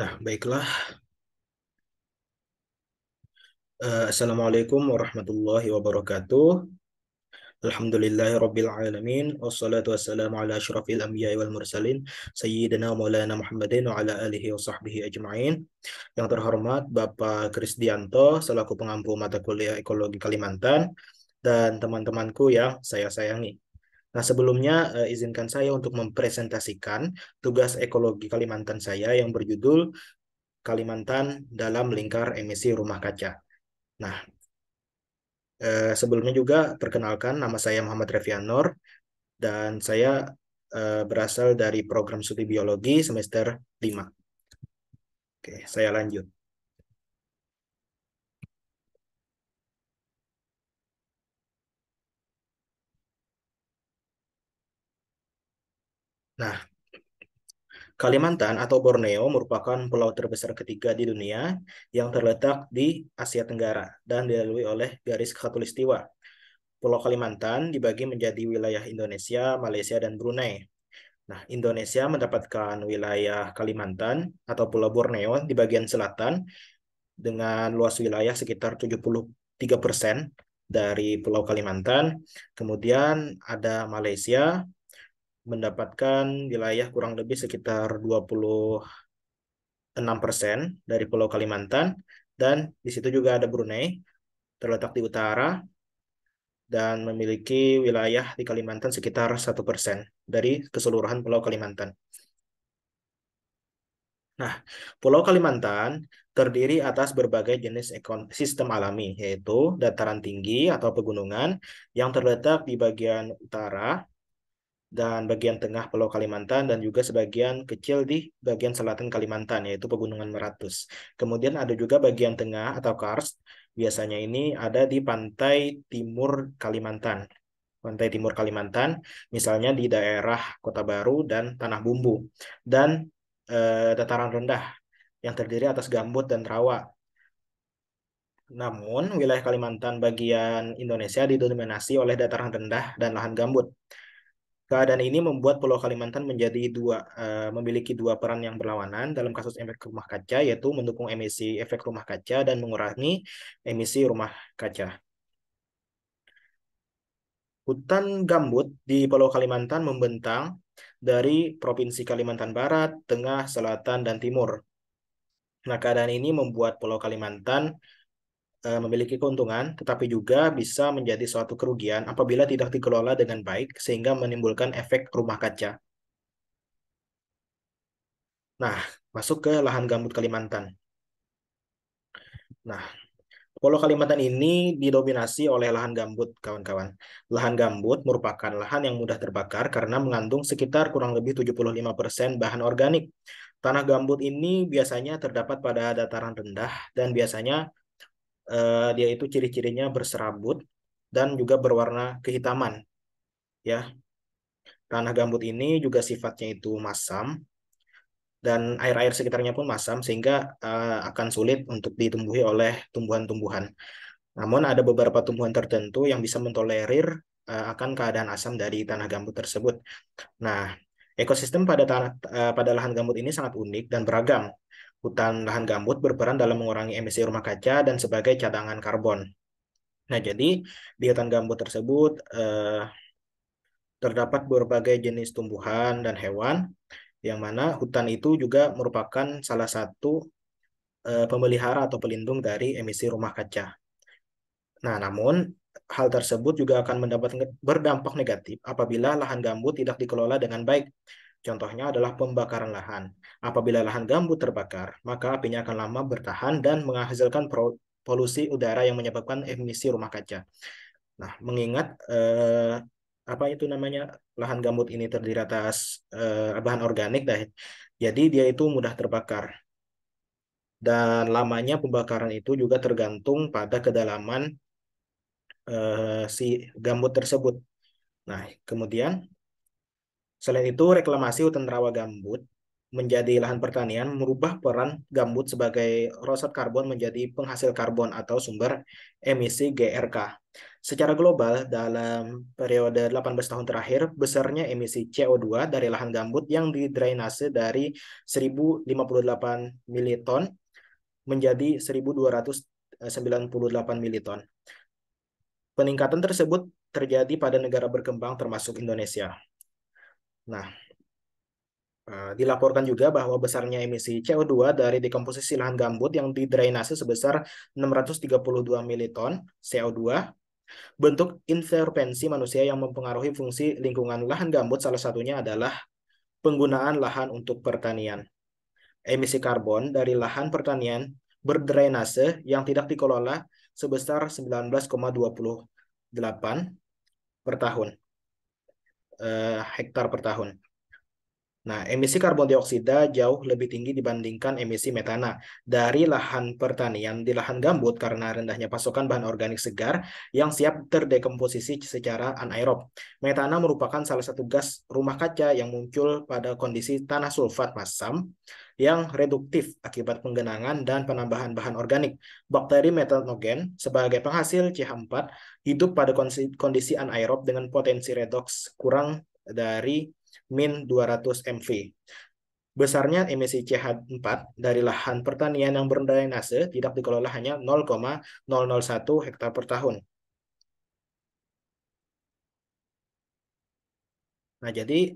Nah, baiklah. Assalamualaikum warahmatullahi wabarakatuh. Alhamdulillahirabbil alamin. Wassalatu wassalamu ala asyrafil anbiya'i wal mursalin sayyidina maulana Muhammadin wa ala alihi wa sahbihi ajma'in. Yang terhormat Bapak Krisdianto selaku pengampu mata kuliah Ekologi Kalimantan dan teman-temanku yang saya sayangi. Nah, sebelumnya izinkan saya untuk mempresentasikan tugas ekologi Kalimantan saya yang berjudul Kalimantan dalam Lingkar Emisi Rumah Kaca. Nah, sebelumnya juga perkenalkan nama saya Muhammad Revianor dan saya berasal dari program studi biologi semester 5. Oke, saya lanjut. Nah, Kalimantan atau Borneo merupakan pulau terbesar ketiga di dunia yang terletak di Asia Tenggara dan dilalui oleh garis khatulistiwa. Pulau Kalimantan dibagi menjadi wilayah Indonesia, Malaysia, dan Brunei. Nah, Indonesia mendapatkan wilayah Kalimantan atau Pulau Borneo di bagian selatan dengan luas wilayah sekitar 73% dari Pulau Kalimantan. Kemudian ada Malaysia mendapatkan wilayah kurang lebih sekitar 26% dari Pulau Kalimantan. Dan di situ juga ada Brunei, terletak di utara dan memiliki wilayah di Kalimantan sekitar 1% dari keseluruhan Pulau Kalimantan. Nah, Pulau Kalimantan terdiri atas berbagai jenis ekosistem alami, yaitu dataran tinggi atau pegunungan yang terletak di bagian utara dan bagian tengah Pulau Kalimantan dan juga sebagian kecil di bagian selatan Kalimantan, yaitu Pegunungan Meratus. Kemudian ada juga bagian tengah atau karst, biasanya ini ada di pantai timur Kalimantan. Pantai timur Kalimantan, misalnya di daerah Kota Baru dan Tanah Bumbu. Dan dataran rendah yang terdiri atas gambut dan rawa. Namun, wilayah Kalimantan bagian Indonesia didominasi oleh dataran rendah dan lahan gambut. Keadaan ini membuat Pulau Kalimantan memiliki dua peran yang berlawanan dalam kasus efek rumah kaca, yaitu mendukung emisi efek rumah kaca dan mengurangi emisi rumah kaca. Hutan gambut di Pulau Kalimantan membentang dari Provinsi Kalimantan Barat, Tengah, Selatan, dan Timur. Nah, keadaan ini membuat Pulau Kalimantan memiliki keuntungan, tetapi juga bisa menjadi suatu kerugian apabila tidak dikelola dengan baik sehingga menimbulkan efek rumah kaca. Nah, masuk ke lahan gambut Kalimantan. Nah, Pulau Kalimantan ini didominasi oleh lahan gambut, kawan-kawan. Lahan gambut merupakan lahan yang mudah terbakar karena mengandung sekitar kurang lebih 75% bahan organik. Tanah gambut ini biasanya terdapat pada dataran rendah dan biasanya dia itu ciri-cirinya berserabut dan juga berwarna kehitaman, ya. Tanah gambut ini juga sifatnya itu masam dan air-air sekitarnya pun masam sehingga akan sulit untuk ditumbuhi oleh tumbuhan-tumbuhan. Namun ada beberapa tumbuhan tertentu yang bisa mentolerir akan keadaan asam dari tanah gambut tersebut. Nah, ekosistem pada lahan gambut ini sangat unik dan beragam. Hutan lahan gambut berperan dalam mengurangi emisi rumah kaca dan sebagai cadangan karbon. Nah, jadi di hutan gambut tersebut terdapat berbagai jenis tumbuhan dan hewan, yang mana hutan itu juga merupakan salah satu pemelihara atau pelindung dari emisi rumah kaca. Nah, namun hal tersebut juga akan berdampak negatif apabila lahan gambut tidak dikelola dengan baik. Contohnya adalah pembakaran lahan. Apabila lahan gambut terbakar, maka apinya akan lama bertahan dan menghasilkan polusi udara yang menyebabkan emisi rumah kaca. Nah, mengingat apa itu namanya lahan gambut ini terdiri atas bahan organik, jadi dia itu mudah terbakar. Dan lamanya pembakaran itu juga tergantung pada kedalaman si gambut tersebut. Nah, kemudian selain itu reklamasi hutan rawa gambut menjadi lahan pertanian merubah peran gambut sebagai rosat karbon menjadi penghasil karbon atau sumber emisi GRK. Secara global, dalam periode 18 tahun terakhir, besarnya emisi CO2 dari lahan gambut yang didrainase dari 1058 militon menjadi 1298 militon. Peningkatan tersebut terjadi pada negara berkembang termasuk Indonesia. Nah, dilaporkan juga bahwa besarnya emisi CO2 dari dekomposisi lahan gambut yang didrainase sebesar 632 militon CO2. Bentuk intervensi manusia yang mempengaruhi fungsi lingkungan lahan gambut salah satunya adalah penggunaan lahan untuk pertanian. Emisi karbon dari lahan pertanian berdrainase yang tidak dikelola sebesar 19,28 per tahun, hektar per tahun. Nah, emisi karbon dioksida jauh lebih tinggi dibandingkan emisi metana dari lahan pertanian di lahan gambut karena rendahnya pasokan bahan organik segar yang siap terdekomposisi secara anaerob. Metana merupakan salah satu gas rumah kaca yang muncul pada kondisi tanah sulfat masam yang reduktif akibat penggenangan dan penambahan bahan organik. Bakteri metanogen sebagai penghasil CH4 hidup pada kondisi anaerob dengan potensi redoks kurang dari min 200 MV. Besarnya emisi CH4 dari lahan pertanian yang berdrainase tidak dikelola hanya 0,001 hektar per tahun. Nah, jadi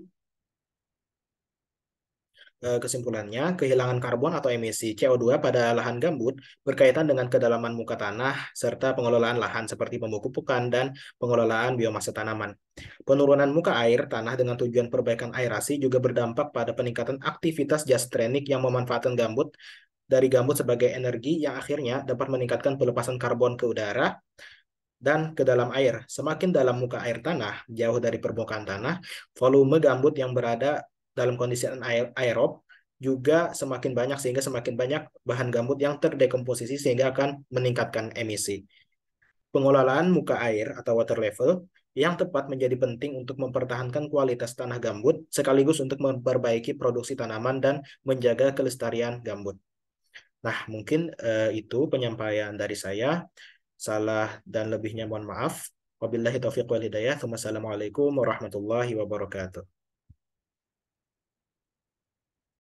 kesimpulannya, kehilangan karbon atau emisi CO2 pada lahan gambut berkaitan dengan kedalaman muka tanah serta pengelolaan lahan seperti pemupukan dan pengelolaan biomasa tanaman. Penurunan muka air tanah dengan tujuan perbaikan aerasi juga berdampak pada peningkatan aktivitas gas trenik yang memanfaatkan gambut dari gambut sebagai energi yang akhirnya dapat meningkatkan pelepasan karbon ke udara dan ke dalam air. Semakin dalam muka air tanah, jauh dari permukaan tanah, volume gambut yang berada dalam kondisi aerob juga semakin banyak sehingga semakin banyak bahan gambut yang terdekomposisi sehingga akan meningkatkan emisi. Pengelolaan muka air atau water level yang tepat menjadi penting untuk mempertahankan kualitas tanah gambut sekaligus untuk memperbaiki produksi tanaman dan menjaga kelestarian gambut. Nah, mungkin itu penyampaian dari saya. Salah dan lebihnya mohon maaf. Wabillahi taufiq wal hidayah. Wassalamualaikum warahmatullahi wabarakatuh.